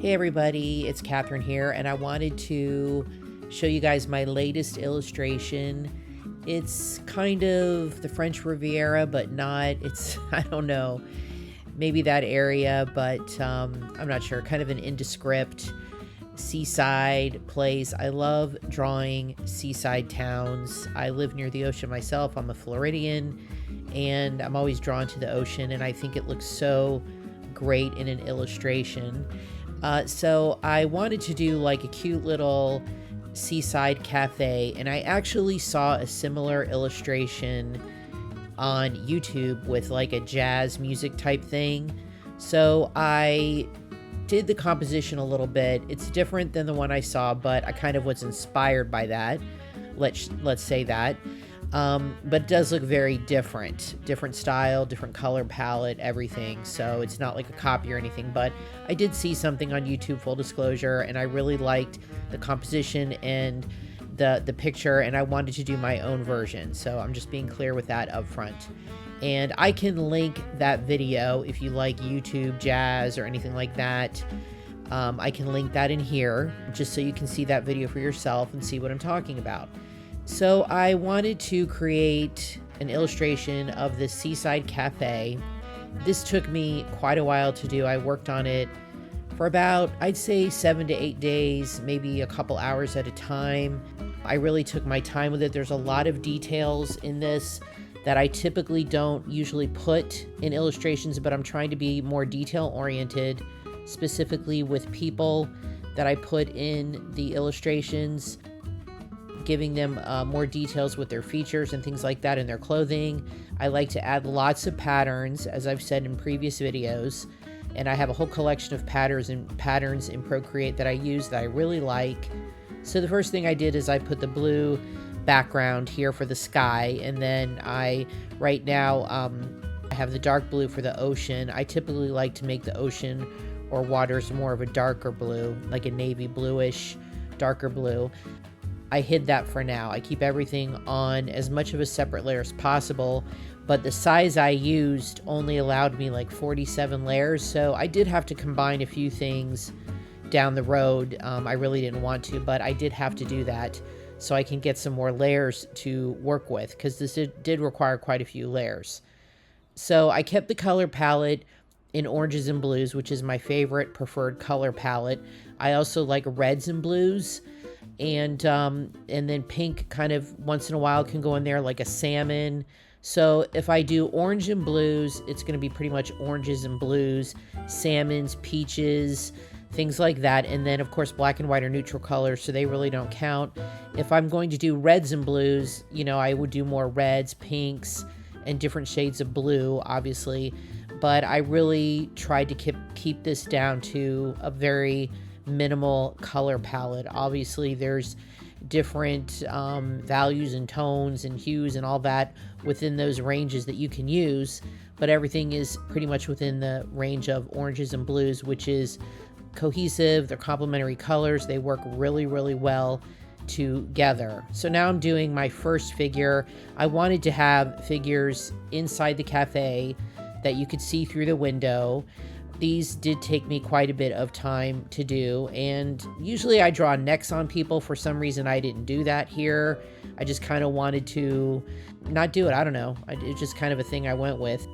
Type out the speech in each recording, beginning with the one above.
Hey everybody, it's Catherine here, and I wanted to show you guys my latest illustration. It's kind of the French Riviera, but not. It's, I don't know, maybe that area, but I'm not sure. Kind of an indescript seaside place. I love drawing seaside towns. I live near the ocean myself. I'm a Floridian, and I'm always drawn to the ocean, and I think it looks so great in an illustration. So I wanted to do like a cute little seaside cafe, and I actually saw a similar illustration on YouTube with like a jazz music type thing. So I did the composition a little bit. It's different than the one I saw, but I kind of was inspired by that. Let's say that. But it does look very different style, different color palette, everything. So it's not like a copy or anything, but I did see something on YouTube, full disclosure, and I really liked the composition and the picture, and I wanted to do my own version. So I'm just being clear with that up front. And I can link that video if you like YouTube jazz or anything like that. I can link that in here just so you can see that video for yourself and see what I'm talking about. So I wanted to create an illustration of the Seaside Cafe. This took me quite a while to do. I worked on it for about, I'd say 7 to 8 days, maybe a couple hours at a time. I really took my time with it. There's a lot of details in this that I typically don't usually put in illustrations, but I'm trying to be more detail oriented, specifically with people that I put in the illustrations, giving them more details with their features and things like that in their clothing. I like to add lots of patterns, as I've said in previous videos, and I have a whole collection of patterns in Procreate that I use that I really like. So the first thing I did is I put the blue background here for the sky, and then right now I have the dark blue for the ocean. I typically like to make the ocean or waters more of a darker blue, like a navy bluish, darker blue. I hid that for now. I keep everything on as much of a separate layer as possible, but the size I used only allowed me like 47 layers, so I did have to combine a few things down the road. I really didn't want to, but I did have to do that so I can get some more layers to work with, because this did require quite a few layers. So I kept the color palette in oranges and blues, which is my favorite preferred color palette. I also like reds and blues. And then pink kind of once in a while can go in there, like a salmon. So if I do orange and blues, it's going to be pretty much oranges and blues, salmons, peaches, things like that. And then, of course, black and white are neutral colors, so they really don't count. If I'm going to do reds and blues, I would do more reds, pinks, and different shades of blue, obviously. But I really tried to keep this down to a very minimal color palette. Obviously there's different values and tones and hues and all that within those ranges that you can use, but everything is pretty much within the range of oranges and blues, which is cohesive. They're complementary colors. They work really, really well together. So now I'm doing my first figure. I wanted to have figures inside the cafe that you could see through the window. These did take me quite a bit of time to do, and usually I draw necks on people. For some reason I didn't do that here. I just kind of wanted to not do it. I don't know. It's just kind of a thing I went with.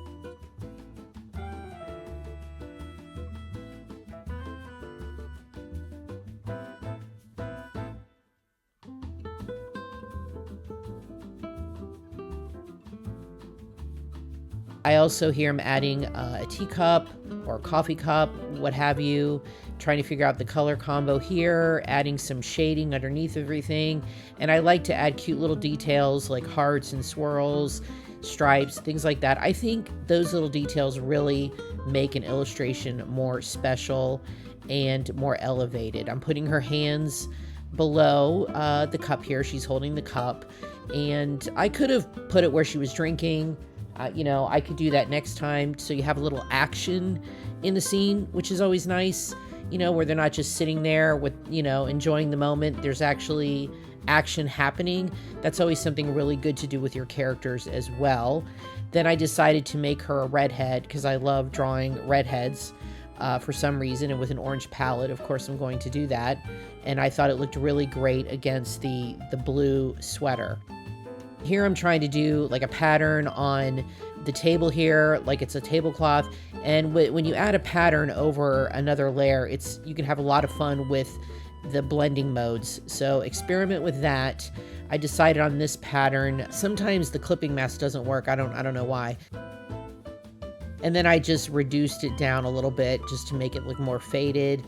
I also here am adding a teacup or a coffee cup, what have you, trying to figure out the color combo here, adding some shading underneath everything. And I like to add cute little details like hearts and swirls, stripes, things like that. I think those little details really make an illustration more special and more elevated. I'm putting her hands below the cup here. She's holding the cup, and I could have put it where she was drinking. I could do that next time, so you have a little action in the scene, which is always nice, where they're not just sitting there with, enjoying the moment. There's actually action happening. That's always something really good to do with your characters as well. Then I decided to make her a redhead because I love drawing redheads. for some reason, and with an orange palette, of course, I'm going to do that. And I thought it looked really great against the blue sweater. Here I'm trying to do like a pattern on the table here, like it's a tablecloth. And when you add a pattern over another layer, you can have a lot of fun with the blending modes. So experiment with that. I decided on this pattern. Sometimes the clipping mask doesn't work. I don't know why. And then I just reduced it down a little bit just to make it look more faded.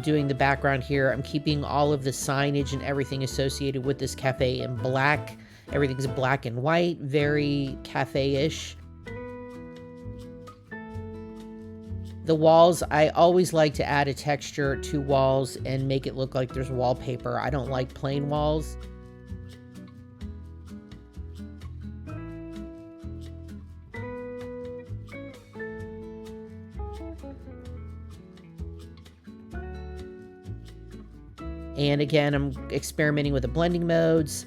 Doing the background here, I'm keeping all of the signage and everything associated with this cafe in black. Everything's black and white, very cafe-ish. The walls, I always like to add a texture to walls and make it look like there's wallpaper. I don't like plain walls. And again, I'm experimenting with the blending modes,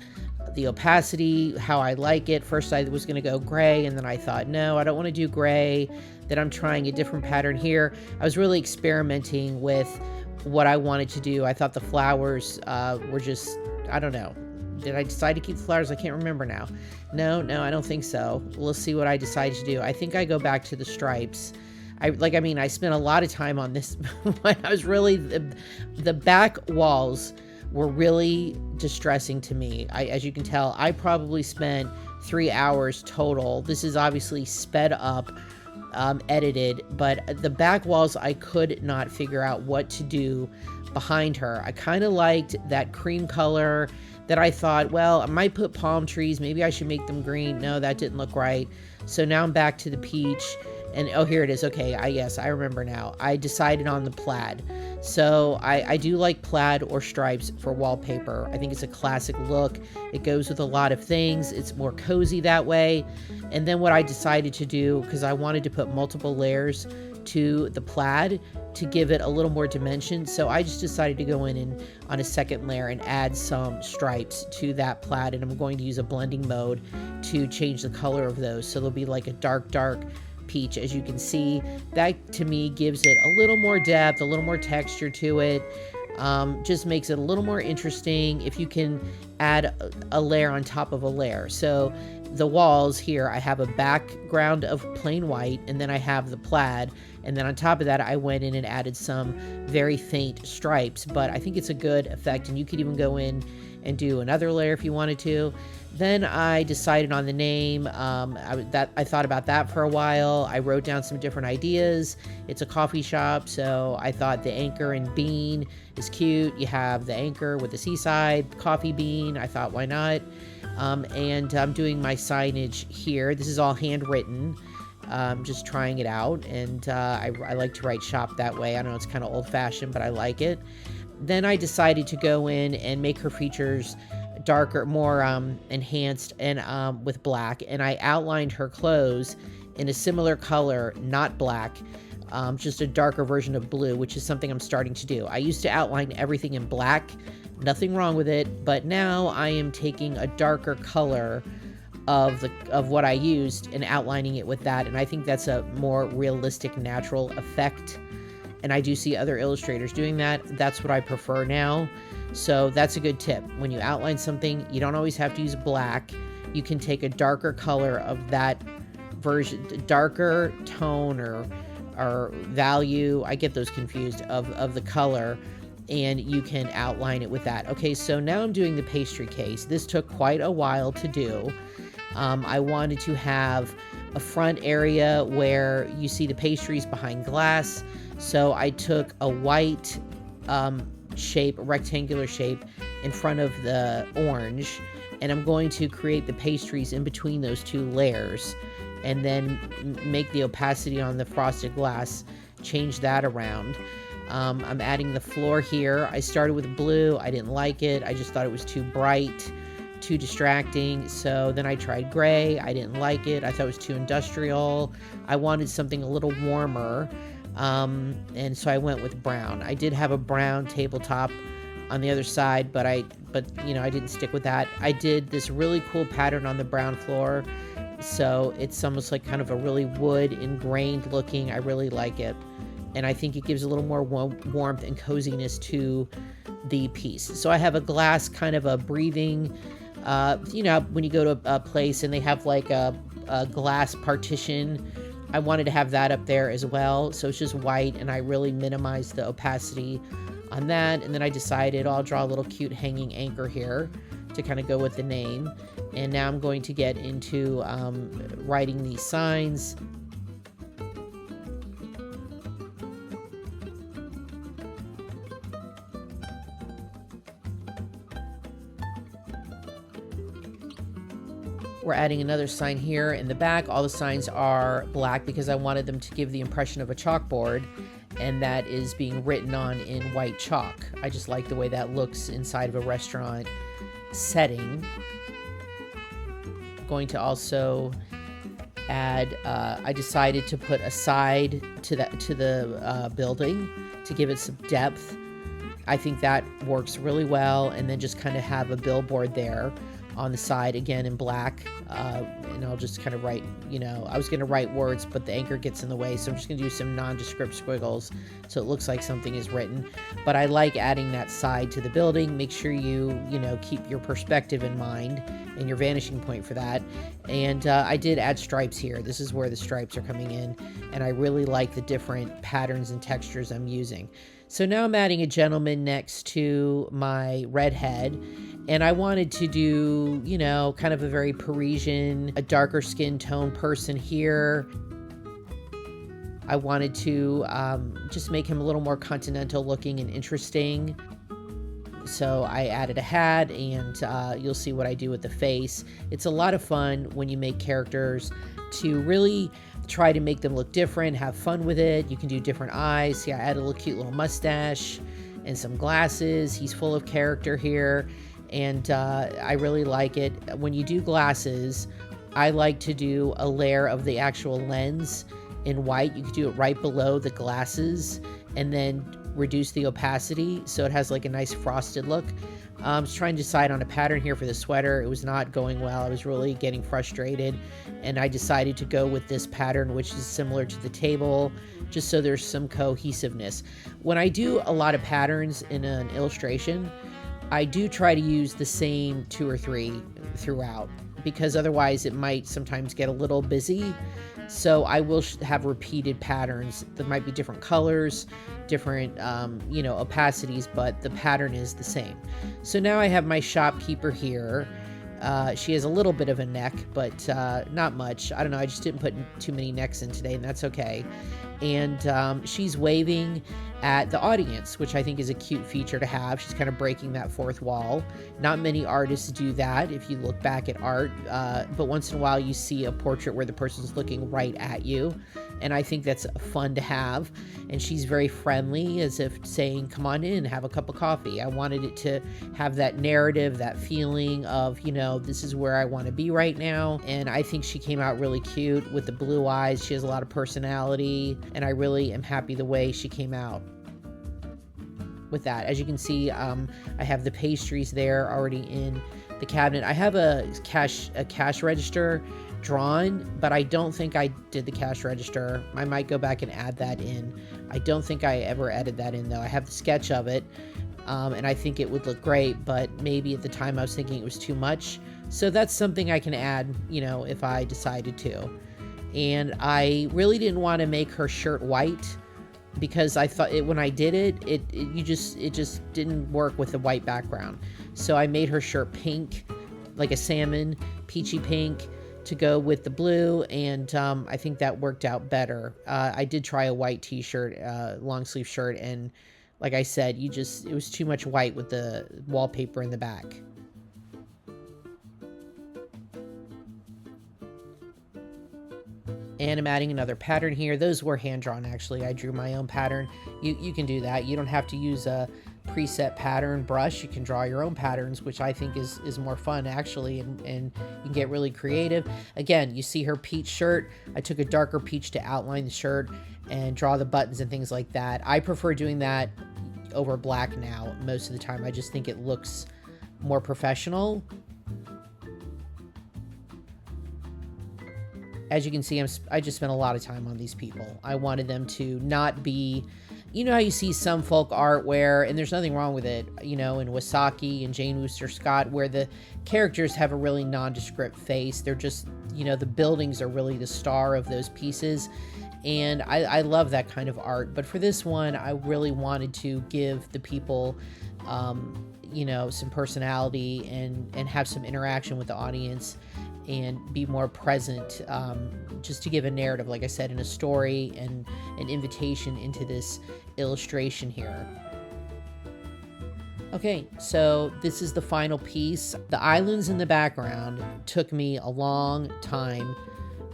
the opacity, how I like it. First I was going to go gray, and then I thought, no, I don't want to do gray. Then I'm trying a different pattern here. I was really experimenting with what I wanted to do. I thought the flowers were just, I don't know. Did I decide to keep the flowers? I can't remember now. No, I don't think so. We'll see what I decide to do. I think I go back to the stripes. I spent a lot of time on this. I was really, the back walls were really distressing to me. As you can tell, I probably spent 3 hours total. This is obviously sped up, edited, but the back walls, I could not figure out what to do behind her. I kind of liked that cream color that I thought, well, I might put palm trees. Maybe I should make them green. No, that didn't look right. So now I'm back to the peach. And oh, here it is. Okay, yes, I remember now. I decided on the plaid. So I do like plaid or stripes for wallpaper. I think it's a classic look. It goes with a lot of things. It's more cozy that way. And then what I decided to do, because I wanted to put multiple layers to the plaid to give it a little more dimension. So I just decided to go in and on a second layer and add some stripes to that plaid. And I'm going to use a blending mode to change the color of those. So there'll be like a dark peach. As you can see, that to me gives it a little more depth, a little more texture to it. Just makes it a little more interesting if you can add a layer on top of a layer. So the walls here, I have a background of plain white, and then I have the plaid, and then on top of that I went in and added some very faint stripes. But I think it's a good effect, and you could even go in and do another layer if you wanted to. Then I decided on the name. I thought about that for a while. I wrote down some different ideas. It's a coffee shop, so I thought the anchor and bean is cute. You have the anchor with the seaside coffee bean. I thought, why not? And I'm doing my signage here. This is all handwritten. Just trying it out, and I like to write shop that way. I know it's kind of old-fashioned, but I like it. Then I decided to go in and make her features darker, more enhanced, and with black, and I outlined her clothes in a similar color, not black, just a darker version of blue, which is something I'm starting to do. I used to outline everything in black, nothing wrong with it, but now I am taking a darker color of what I used and outlining it with that, and I think that's a more realistic, natural effect. And I do see other illustrators doing that. That's what I prefer now. So that's a good tip. When you outline something, you don't always have to use black. You can take a darker color of that version, darker tone or value. I get those confused of the color, and you can outline it with that. Okay, so now I'm doing the pastry case. This took quite a while to do. I wanted to have a front area where you see the pastries behind glass. So I took a white shape, a rectangular shape in front of the orange, and I'm going to create the pastries in between those two layers, and then make the opacity on the frosted glass, change that around. I'm adding the floor here. I started with blue. I didn't like it. I just thought it was too bright, too distracting. So then I tried gray. I didn't like it. I thought it was too industrial. I wanted something a little warmer. And so I went with brown. I did have a brown tabletop on the other side, but you know, I didn't stick with that. I did this really cool pattern on the brown floor. So it's almost like kind of a really wood ingrained looking. I really like it. and I think it gives a little more warmth and coziness to the piece. So I have a glass, kind of a breathing, you know, when you go to a place and they have like a glass partition, I wanted to have that up there as well. So it's just white, and I really minimized the opacity on that. And then I decided, I'll draw a little cute hanging anchor here to kind of go with the name. And now I'm going to get into writing these signs. We're adding another sign here in the back. All the signs are black because I wanted them to give the impression of a chalkboard, and that is being written on in white chalk. I just like the way that looks inside of a restaurant setting. I'm going to also add, I decided to put a side to the building to give it some depth. I think that works really well, and then just kind of have a billboard there on the side, again in black, and I'll just kind of write, you know, I was going to write words, but the anchor gets in the way, so I'm just going to do some nondescript squiggles so it looks like something is written. But I like adding that side to the building. Make sure you know, keep your perspective in mind and your vanishing point for that. And I did add stripes here. This is where the stripes are coming in, and I really like the different patterns and textures I'm using. So now I'm adding a gentleman next to my redhead, and I wanted to do, you know, kind of a very Parisian, a darker skin tone person here. I wanted to just make him a little more continental looking and interesting. So I added a hat, and you'll see what I do with the face. It's a lot of fun when you make characters to really try to make them look different, have fun with it. You can do different eyes. See, I added a little cute little mustache and some glasses. He's full of character here, and I really like it. When you do glasses, I like to do a layer of the actual lens in white. You could do it right below the glasses and then reduce the opacity so it has like a nice frosted look. I was trying to decide on a pattern here for the sweater. It was not going well. I was really getting frustrated, and I decided to go with this pattern, which is similar to the table, just so there's some cohesiveness. When I do a lot of patterns in an illustration, I do try to use the same 2 or 3 throughout, because otherwise it might sometimes get a little busy. So I will have repeated patterns that might be different colors, different, you know, opacities, but the pattern is the same. So now I have my shopkeeper here. She has a little bit of a neck, but not much. I don't know. I just didn't put too many necks in today, and that's okay. And she's waving at the audience, which I think is a cute feature to have. She's kind of breaking that fourth wall. Not many artists do that if you look back at art, but once in a while you see a portrait where the person's looking right at you, and I think that's fun to have. And she's very friendly, as if saying, come on in, have a cup of coffee. I wanted it to have that narrative, that feeling of, you know, this is where I want to be right now. And I think she came out really cute with the blue eyes. She has a lot of personality, and I really am happy the way she came out with that. As you can see, I have the pastries there already in the cabinet. I have a cash register drawn, but I don't think I did the cash register. I might go back and add that in. I don't think I ever added that in though. I have the sketch of it, and I think it would look great, but maybe at the time I was thinking it was too much. So that's something I can add, you know, if I decided to. And I really didn't want to make her shirt white, because I thought when I did it, it just didn't work with the white background. So I made her shirt pink, like a salmon, peachy pink, to go with the blue, and I think that worked out better. I did try a white t-shirt, long sleeve shirt, and like I said, it was too much white with the wallpaper in the back. And I'm adding another pattern here. Those were hand-drawn, actually. I drew my own pattern. You can do that. You don't have to use a preset pattern brush. You can draw your own patterns, which I think is more fun, actually, and you can get really creative. Again, you see her peach shirt. I took a darker peach to outline the shirt and draw the buttons and things like that. I prefer doing that over black now most of the time. I just think it looks more professional. as you can see, I just spent a lot of time on these people. I wanted them to not be, you know how you see some folk art where, and there's nothing wrong with it, you know, in Wasaki and Jane Wooster Scott, where the characters have a really nondescript face. They're just, you know, the buildings are really the star of those pieces. And I love that kind of art. But for this one, I really wanted to give the people, you know, some personality and have some interaction with the audience and be more present, just to give a narrative, like I said, in a story and an invitation into this illustration here. Okay, so this is the final piece. The islands in the background took me a long time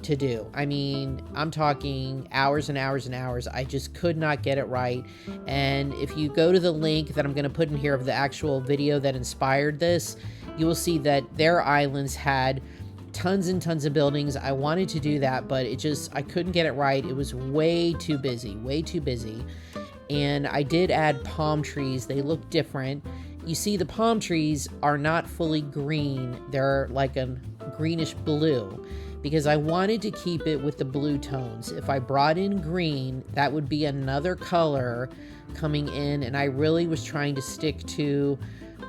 to do. I mean, I'm talking hours and hours and hours. I just could not get it right. And if you go to the link that I'm going to put in here of the actual video that inspired this, you will see that their islands had tons and tons of buildings. I wanted to do that, but I couldn't get it right. It was way too busy. And I did add palm trees. They look different. You see, the palm trees are not fully green. They're like a greenish blue, because I wanted to keep it with the blue tones. If I brought in green, that would be another color coming in, and I really was trying to stick to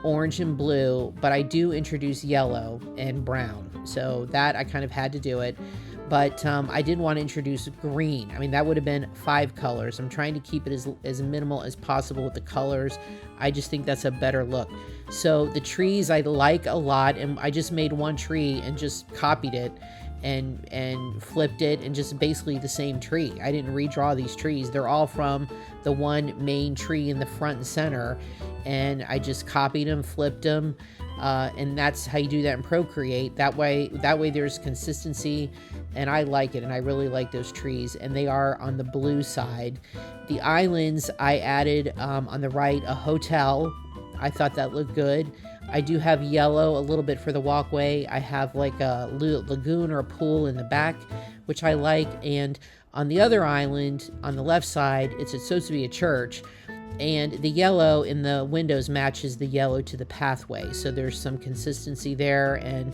orange and blue, but I do introduce yellow and brown, so that I kind of had to do it. But I did want to introduce green. I mean, that would have been 5 colors. I'm trying to keep it as minimal as possible with the colors. I just think that's a better look. So the trees I like a lot, and I just made one tree and just copied it and flipped it, and just basically the same tree. I didn't redraw these trees. They're all from the one main tree in the front and center, and I just copied them, flipped them, and that's how you do that in Procreate. That way there's consistency, and I like it, and I really like those trees, and they are on the blue side. The islands, I added on the right a hotel. I thought that looked good. I do have yellow a little bit for the walkway. I have like a lagoon or a pool in the back, which I like. And on the other island, on the left side, it's supposed to be a church. And the yellow in the windows matches the yellow to the pathway. So there's some consistency there, and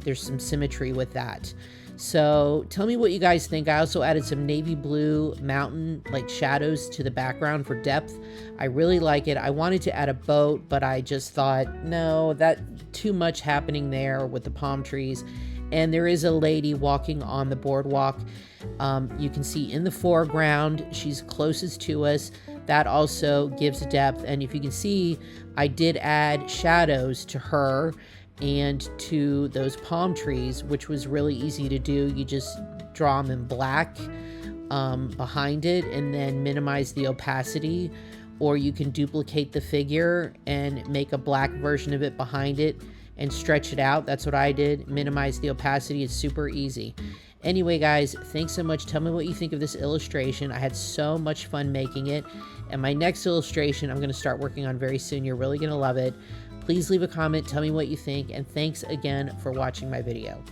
there's some symmetry with that. So tell me what you guys think. I also added some navy blue mountain like shadows to the background for depth. I really like it. I wanted to add a boat, but I just thought, no, that too much happening there with the palm trees. And there is a lady walking on the boardwalk. You can see in the foreground, she's closest to us. That also gives depth. And if you can see, I did add shadows to her and to those palm trees, which was really easy to do. You just draw them in black behind it and then minimize the opacity, or you can duplicate the figure and make a black version of it behind it and stretch it out. That's what I did. Minimize the opacity. It's super easy. Anyway, guys, thanks so much. Tell me what you think of this illustration. I had so much fun making it, and my next illustration I'm going to start working on very soon. You're really going to love it. Please leave a comment, tell me what you think, and thanks again for watching my video.